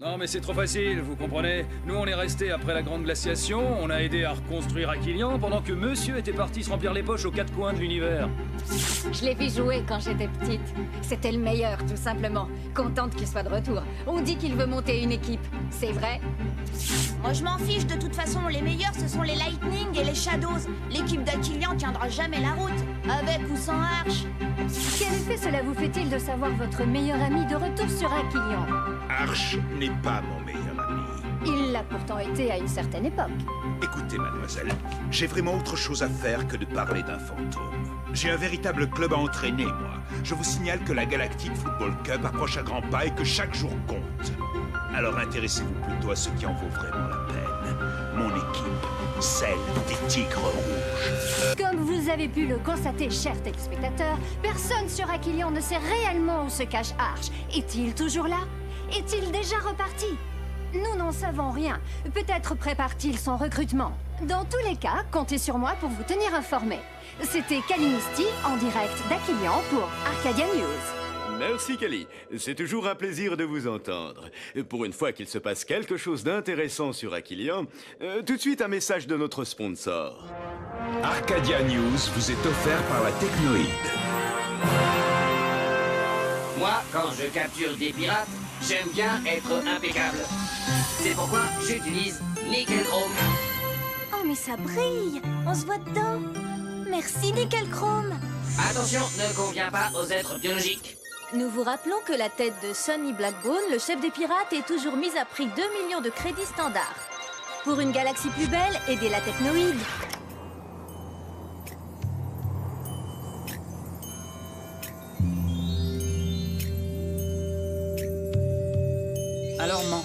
Non mais c'est trop facile, vous comprenez? Nous on est restés après la grande glaciation, on a aidé à reconstruire Aquilian pendant que monsieur était parti se remplir les poches aux quatre coins de l'univers. Je l'ai vu jouer quand j'étais petite. C'était le meilleur, tout simplement. Contente qu'il soit de retour. On dit qu'il veut monter une équipe. C'est vrai? Moi je m'en fiche, de toute façon, les meilleurs ce sont les Lightning et les Shadows. L'équipe d'Aquilian tiendra jamais la route, avec ou sans Arch. Quel effet cela vous fait-il de savoir votre meilleur ami de retour sur Aquilian? Arch n'est pas mon meilleur ami. Il l'a pourtant été à une certaine époque. Écoutez, mademoiselle, j'ai vraiment autre chose à faire que de parler d'un fantôme. J'ai un véritable club à entraîner, moi. Je vous signale que la Galactic Football Cup approche à grands pas et que chaque jour compte. Alors intéressez-vous plutôt à ce qui en vaut vraiment la peine. Mon équipe, celle des Tigres Rouges. Comme vous avez pu le constater, chers téléspectateurs, personne sur Aquilian ne sait réellement où se cache Arch. Est-il toujours là? Est-il déjà reparti? Nous n'en savons rien. Peut-être prépare-t-il son recrutement. Dans tous les cas, comptez sur moi pour vous tenir informé. C'était Kalinisti en direct d'Aquilian pour Arcadia News. Merci, Kali. C'est toujours un plaisir de vous entendre. Pour une fois qu'il se passe quelque chose d'intéressant sur Aquilian, tout de suite un message de notre sponsor. Arcadia News vous est offert par la Technoïde. Moi, quand je capture des pirates, j'aime bien être impeccable. C'est pourquoi j'utilise Nickel Chrome. Oh mais ça brille, on se voit dedans. Merci Nickel Chrome. Attention, ne convient pas aux êtres biologiques. Nous vous rappelons que la tête de Sonny Blackbone, le chef des pirates, est toujours mise à prix 2 millions de crédits standards. Pour une galaxie plus belle, aidez la Technoïde. Alors, Man,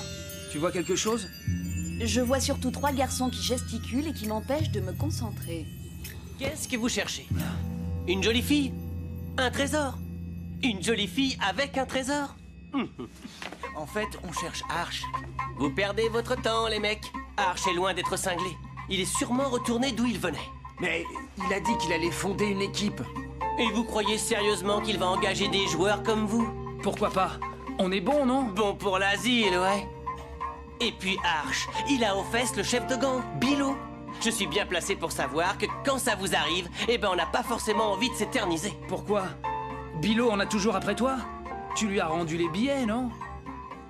tu vois quelque chose? Je vois surtout 3 garçons qui gesticulent et qui m'empêchent de me concentrer. Qu'est-ce que vous cherchez? Une jolie fille? Un trésor? Une jolie fille avec un trésor? En fait, on cherche Arch. Vous perdez votre temps, les mecs. Arch est loin d'être cinglé. Il est sûrement retourné d'où il venait. Mais il a dit qu'il allait fonder une équipe. Et vous croyez sérieusement qu'il va engager des joueurs comme vous? Pourquoi pas? On est bon, non? Bon pour l'asile, ouais. Et puis Arch, il a aux fesses le chef de gang, Bilo. Je suis bien placé pour savoir que quand ça vous arrive, eh ben on n'a pas forcément envie de s'éterniser. Pourquoi? Bilo en a toujours après toi? Tu lui as rendu les billets, non?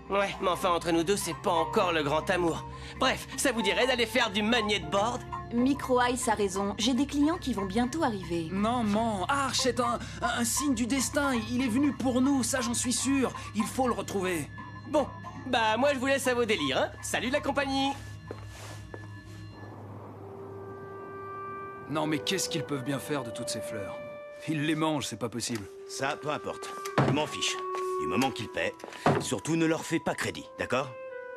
Ouais, mais enfin entre nous deux, c'est pas encore le grand amour. Bref, ça vous dirait d'aller faire du magnet de board? Micro Ice a raison, j'ai des clients qui vont bientôt arriver. Non, Man, Arch est un signe du destin. Il est venu pour nous, ça j'en suis sûr. Il faut le retrouver. Bon, bah moi je vous laisse à vos délires, hein. Salut la compagnie. Non, mais qu'est-ce qu'ils peuvent bien faire de toutes ces fleurs? Ils les mangent, c'est pas possible. Ça, peu importe. Je m'en fiche. Du moment qu'ils paient, surtout ne leur fais pas crédit, d'accord?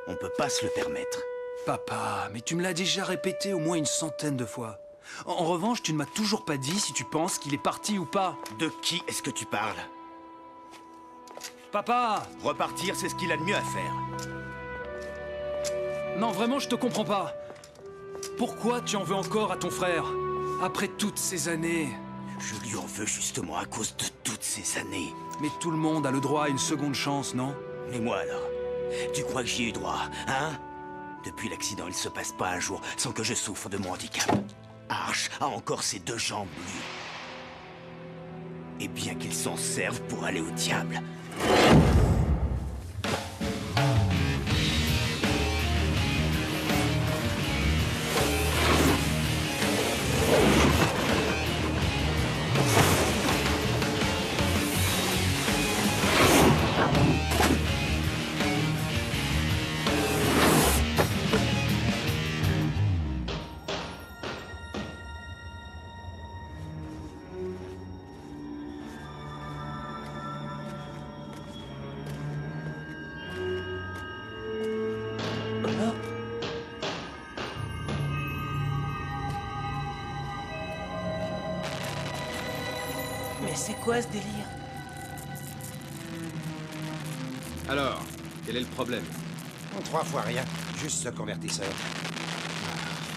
On peut pas se le permettre. Papa, mais tu me l'as déjà répété au moins une centaine de fois. En revanche, tu ne m'as toujours pas dit si tu penses qu'il est parti ou pas. De qui est-ce que tu parles? Papa! Repartir, c'est ce qu'il a de mieux à faire. Non, vraiment, je te comprends pas. Pourquoi tu en veux encore à ton frère? Après toutes ces années. Je lui en veux justement à cause de toutes ces années. Mais tout le monde a le droit à une seconde chance, non? Et moi alors? Tu crois que j'y ai eu droit, hein? Depuis l'accident, il se passe pas un jour sans que je souffre de mon handicap. Arch a encore ses 2 jambes, lui. Et bien qu'il s'en serve pour aller au diable. Mais c'est quoi ce délire? Alors, quel est le problème? 3 fois rien, juste ce convertisseur.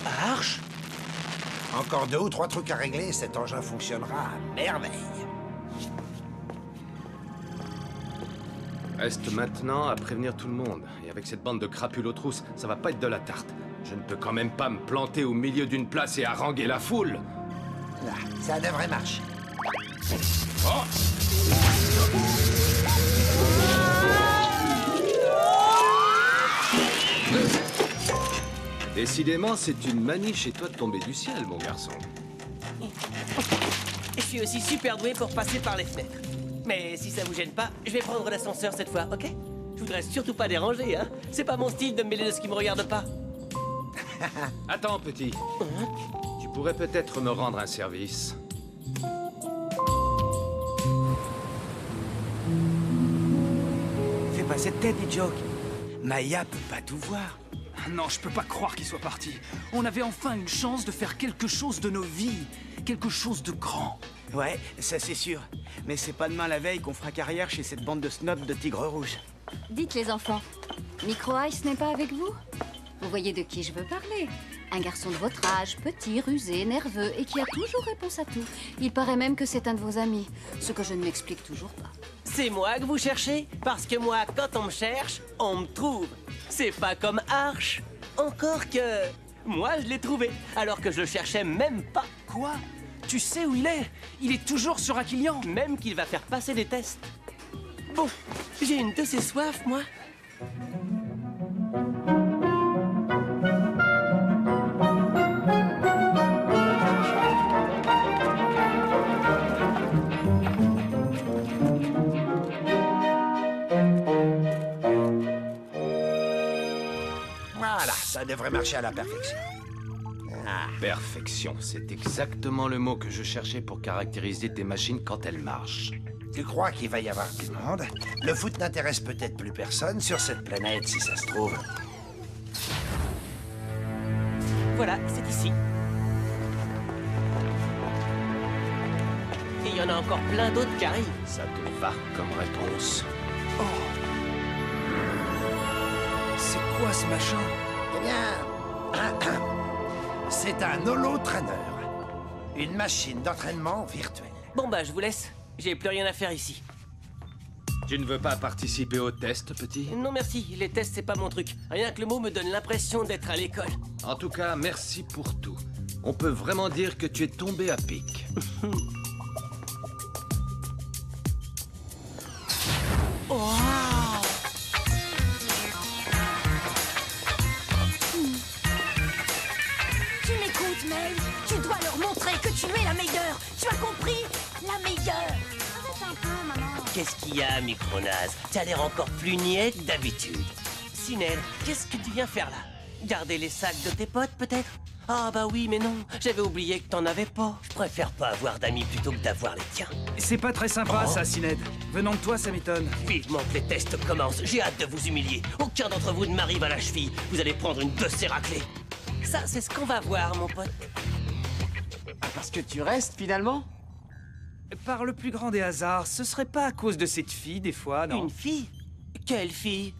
Arch? Encore 2 ou 3 trucs à régler, cet engin fonctionnera à merveille. Reste maintenant à prévenir tout le monde. Et avec cette bande de crapules aux trousses, ça va pas être de la tarte. Je ne peux quand même pas me planter au milieu d'une place et haranguer la foule. Là, ça devrait marcher. Décidément, c'est une manie chez toi de tomber du ciel, mon garçon. Je suis aussi super doué pour passer par les fenêtres. Mais si ça vous gêne pas, je vais prendre l'ascenseur cette fois, ok? Je voudrais surtout pas déranger, hein? C'est pas mon style de me mêler de ce qui me regarde pas. Attends, petit. Tu pourrais peut-être me rendre un service. Fais pas cette tête, Joke. Maya peut pas tout voir. Non, je peux pas croire qu'il soit parti. On avait enfin une chance de faire quelque chose de nos vies. Quelque chose de grand. Ouais, ça c'est sûr. Mais c'est pas demain la veille qu'on fera carrière chez cette bande de snobs de tigres rouges. Dites les enfants, Micro Ice n'est pas avec vous? Vous voyez de qui je veux parler? Un garçon de votre âge, petit, rusé, nerveux et qui a toujours réponse à tout. Il paraît même que c'est un de vos amis, ce que je ne m'explique toujours pas. C'est moi que vous cherchez? Parce que moi, quand on me cherche, on me trouve. C'est pas comme Arch. Encore que... moi, je l'ai trouvé, alors que je le cherchais même pas. Quoi? Tu sais où il est? Il est toujours sur Aquilian. Même qu'il va faire passer des tests. Bon, j'ai une de ces soifs, moi. Voilà, ça devrait marcher à la perfection. Perfection, c'est exactement le mot que je cherchais pour caractériser tes machines quand elles marchent. Tu crois qu'il va y avoir du monde? Le foot n'intéresse peut-être plus personne sur cette planète, si ça se trouve. Voilà, c'est ici. Et il y en a encore plein d'autres qui arrivent. Ça te va comme réponse. Oh. C'est quoi ce machin? Eh bien... c'est un holo-trainer. Une machine d'entraînement virtuelle. Bon bah, je vous laisse. J'ai plus rien à faire ici. Tu ne veux pas participer au test, petit? Non merci, les tests c'est pas mon truc. Rien que le mot me donne l'impression d'être à l'école. En tout cas, merci pour tout. On peut vraiment dire que tu es tombé à pic. Wow. Tu m'écoutes, Mel? Tu dois leur montrer que tu es la meilleure. Tu as compris? La meilleure. Arrête un peu, maman. Qu'est-ce qu'il y a, Micronase? T'as l'air encore plus niais que d'habitude. Sinel, qu'est-ce que tu viens faire là? Garder les sacs de tes potes, peut-être? Ah bah oui, mais non, j'avais oublié que t'en avais pas. Je préfère pas avoir d'amis plutôt que d'avoir les tiens. C'est pas très sympa, ça, Sined. Venant de toi, ça m'étonne. Vivement que les tests commencent, j'ai hâte de vous humilier. Aucun d'entre vous ne m'arrive à la cheville. Vous allez prendre une de ces raclées. Ça, c'est ce qu'on va voir, mon pote. Ah, parce que tu restes, finalement? Par le plus grand des hasards, ce serait pas à cause de cette fille, des fois, non? Une fille? Quelle fille?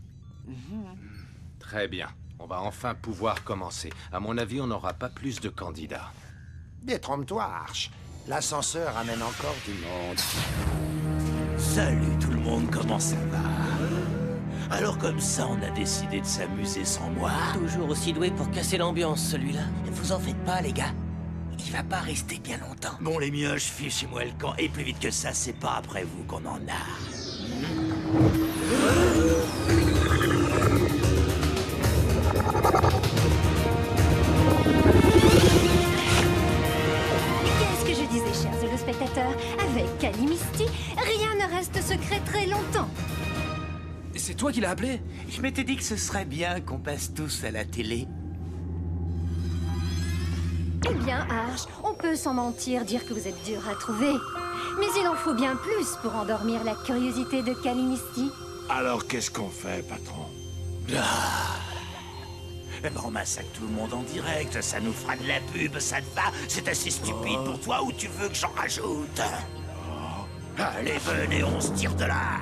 Très bien. On va enfin pouvoir commencer. À mon avis, on n'aura pas plus de candidats. Détrompe-toi, Arch. L'ascenseur amène encore du monde. Salut tout le monde, comment ça va? Alors comme ça, on a décidé de s'amuser sans moi. Toujours aussi doué pour casser l'ambiance, celui-là. Vous en faites pas, les gars. Il va pas rester bien longtemps. Bon, les mioches, fichez-moi le camp. Et plus vite que ça, c'est pas après vous qu'on en a. Qu'est-ce que je disais, chers téléspectateurs? Avec Callimisty, rien ne reste secret très longtemps. C'est toi qui l'as appelé? Je m'étais dit que ce serait bien qu'on passe tous à la télé. Eh bien, Arch, on peut sans mentir dire que vous êtes dur à trouver. Mais il en faut bien plus pour endormir la curiosité de Callimisty. Alors qu'est-ce qu'on fait, patron? Eh ben, on massacre tout le monde en direct, ça nous fera de la pub, ça te va? C'est assez stupide pour toi ou tu veux que j'en rajoute? Allez, venez, on se tire de là!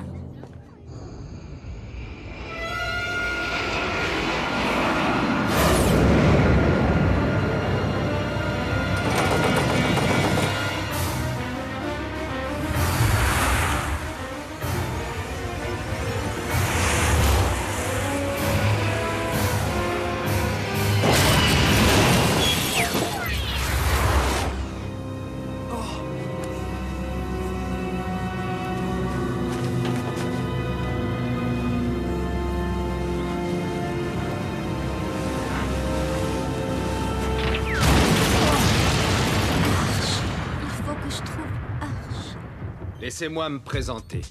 Laissez-moi me présenter.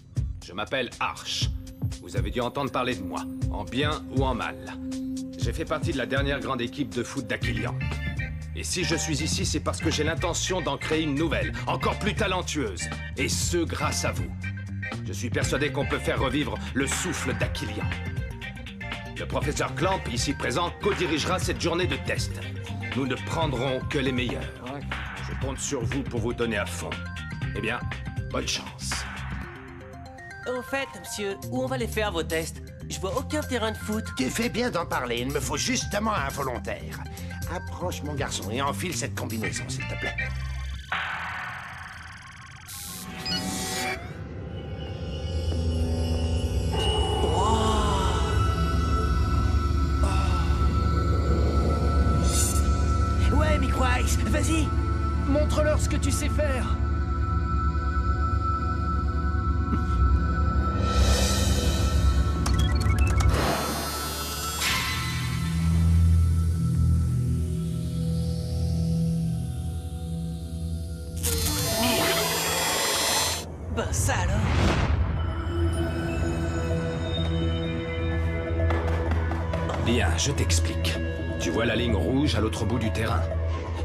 Je m'appelle Arch. Vous avez dû entendre parler de moi, en bien ou en mal. J'ai fait partie de la dernière grande équipe de foot d'Aquilian. Et si je suis ici, c'est parce que j'ai l'intention d'en créer une nouvelle, encore plus talentueuse. Et ce, grâce à vous. Je suis persuadé qu'on peut faire revivre le souffle d'Aquilian. Le professeur Clamp, ici présent, co-dirigera cette journée de test. Nous ne prendrons que les meilleurs. Je compte sur vous pour vous donner à fond. Eh bien, bonne chance. Au fait, monsieur, où on va les faire vos tests? Je vois aucun terrain de foot. Tu fais bien d'en parler, il me faut justement un volontaire. Approche mon garçon et enfile cette combinaison, s'il te plaît. Ouais, Mick Wise, vas-y. Montre-leur ce que tu sais faire. Ben ça alors. Bien, je t'explique. Tu vois la ligne rouge à l'autre bout du terrain.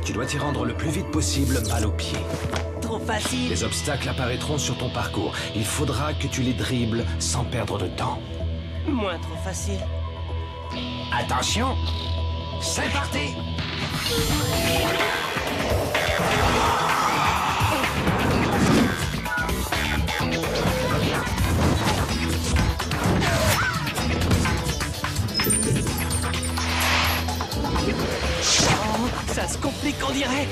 Tu dois t'y rendre le plus vite possible, balle au pied. Trop facile. Les obstacles apparaîtront sur ton parcours. Il faudra que tu les dribbles sans perdre de temps. Moins trop facile. Attention, c'est parti. Ça se complique, on dirait.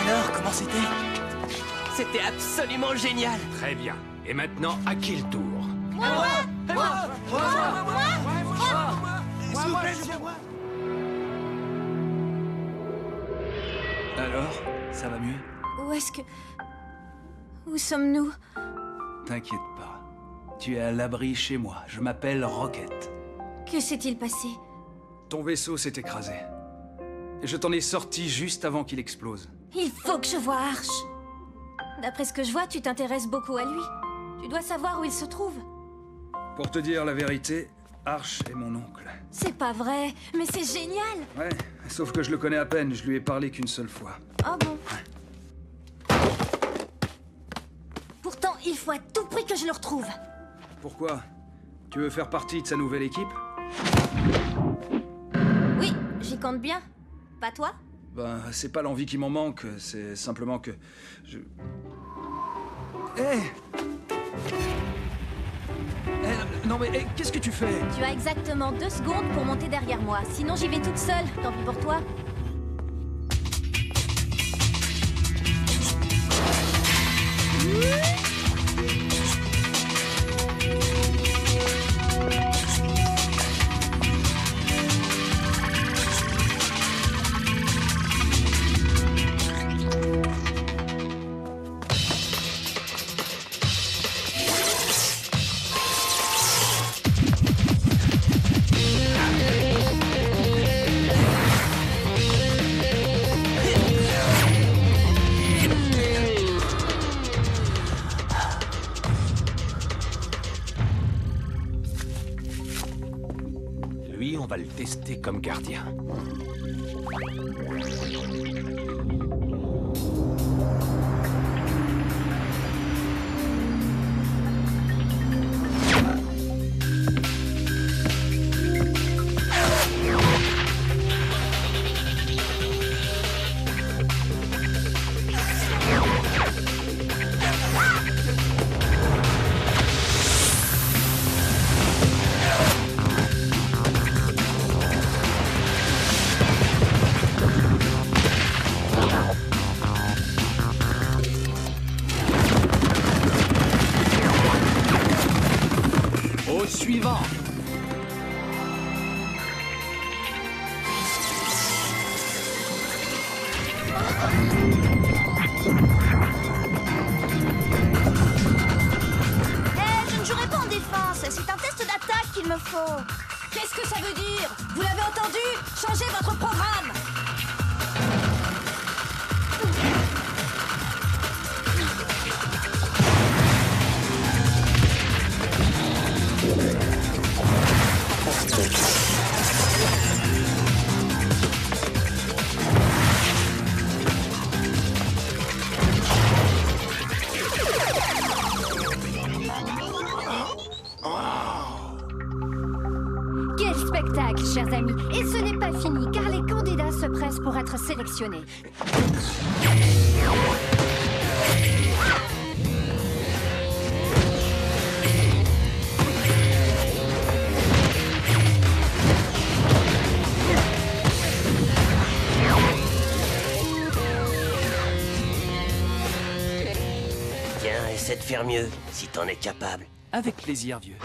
Alors, comment c'était? C'était absolument génial. Très bien. Et maintenant, à qui le tour? Alors, ça va mieux? Où est-ce que... Où sommes-nous? T'inquiète pas. Tu es à l'abri chez moi. Je m'appelle Rocket. Que s'est-il passé? Ton vaisseau s'est écrasé. Et je t'en ai sorti juste avant qu'il explose. Il faut que je voie Arch. D'après ce que je vois, tu t'intéresses beaucoup à lui. Tu dois savoir où il se trouve. Pour te dire la vérité, Arch est mon oncle. C'est pas vrai, mais c'est génial. Ouais, sauf que je le connais à peine. Je lui ai parlé qu'une seule fois. Oh bon. Pourtant, il faut à tout prix que je le retrouve. Pourquoi? Tu veux faire partie de sa nouvelle équipe? Oui, j'y compte bien. Pas toi? Ben, c'est pas l'envie qui m'en manque, c'est simplement que... je... Hé Non mais, qu'est-ce que tu fais? Tu as exactement 2 secondes pour monter derrière moi. Sinon, j'y vais toute seule. Tant pis pour toi. Lui, on va le tester comme gardien. qu'il me faut. Qu'est-ce que ça veut dire? Vous l'avez entendu? Changez votre programme. Quel spectacle, chers amis. Et ce n'est pas fini, car les candidats se pressent pour être sélectionnés. Tiens, essaie de faire mieux, si t'en es capable. Avec plaisir, vieux.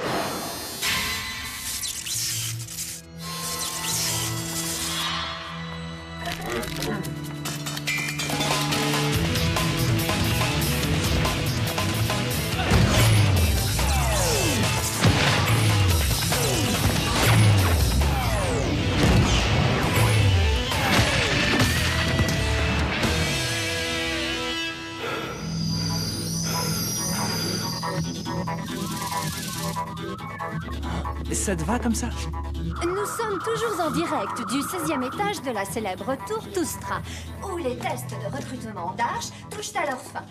Ça te va comme ça? Nous sommes toujours en direct du 16e étage de la célèbre tour Toustra, où les tests de recrutement d'Arche touchent à leur fin.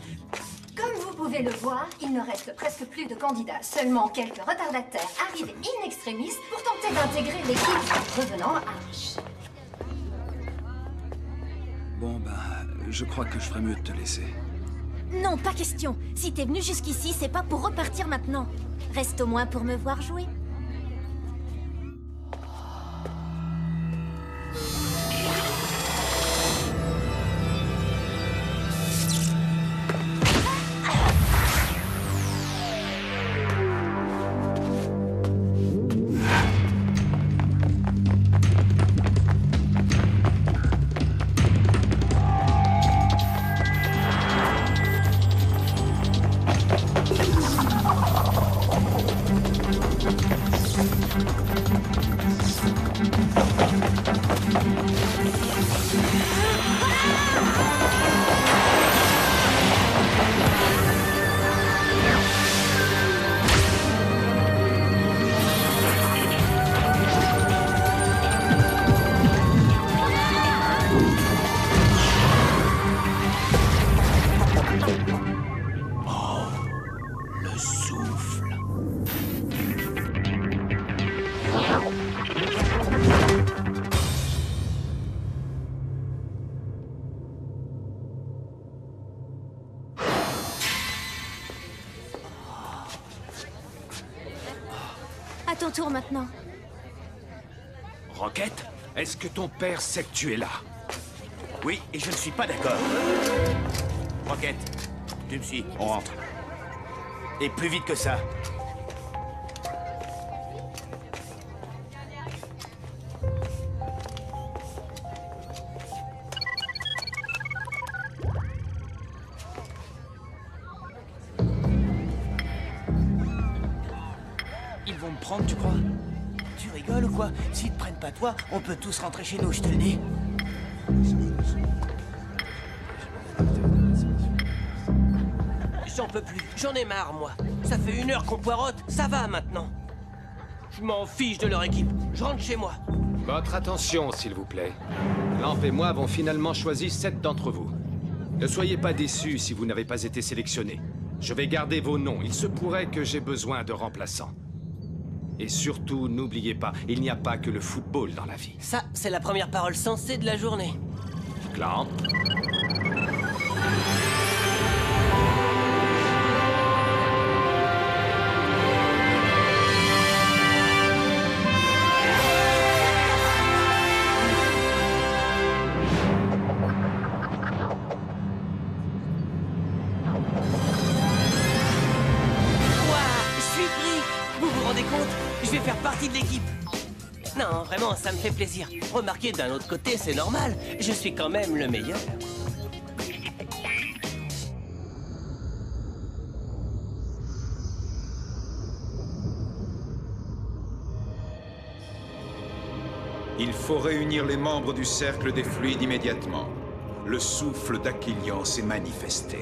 Comme vous pouvez le voir, il ne reste presque plus de candidats. Seulement quelques retardataires arrivés in extremis pour tenter d'intégrer l'équipe revenant à Arche. Bon, ben, je crois que je ferais mieux de te laisser. Non, pas question. Si t'es venu jusqu'ici, c'est pas pour repartir maintenant. Reste au moins pour me voir jouer. À ton tour maintenant. Rocket, est-ce que ton père sait que tu es là? Oui, et je ne suis pas d'accord. Rocket, tu me suis, on rentre. Et plus vite que ça. Ils vont me prendre, tu crois? Tu rigoles ou quoi? S'ils te prennent pas toi, on peut tous rentrer chez nous, je te le dis. J'en peux plus, j'en ai marre, moi. Ça fait 1 heure qu'on poirote, ça va maintenant. Je m'en fiche de leur équipe, je rentre chez moi. Votre attention, s'il vous plaît. Lamp et moi avons finalement choisi 7 d'entre vous. Ne soyez pas déçus si vous n'avez pas été sélectionnés. Je vais garder vos noms, il se pourrait que j'ai besoin de remplaçants. Et surtout, n'oubliez pas, il n'y a pas que le football dans la vie. Ça, c'est la première parole sensée de la journée. Clamp. Je vais faire partie de l'équipe. Non, vraiment, ça me fait plaisir. Remarquez, d'un autre côté, c'est normal. Je suis quand même le meilleur. Il faut réunir les membres du Cercle des Fluides immédiatement. Le souffle d'Aquilian s'est manifesté.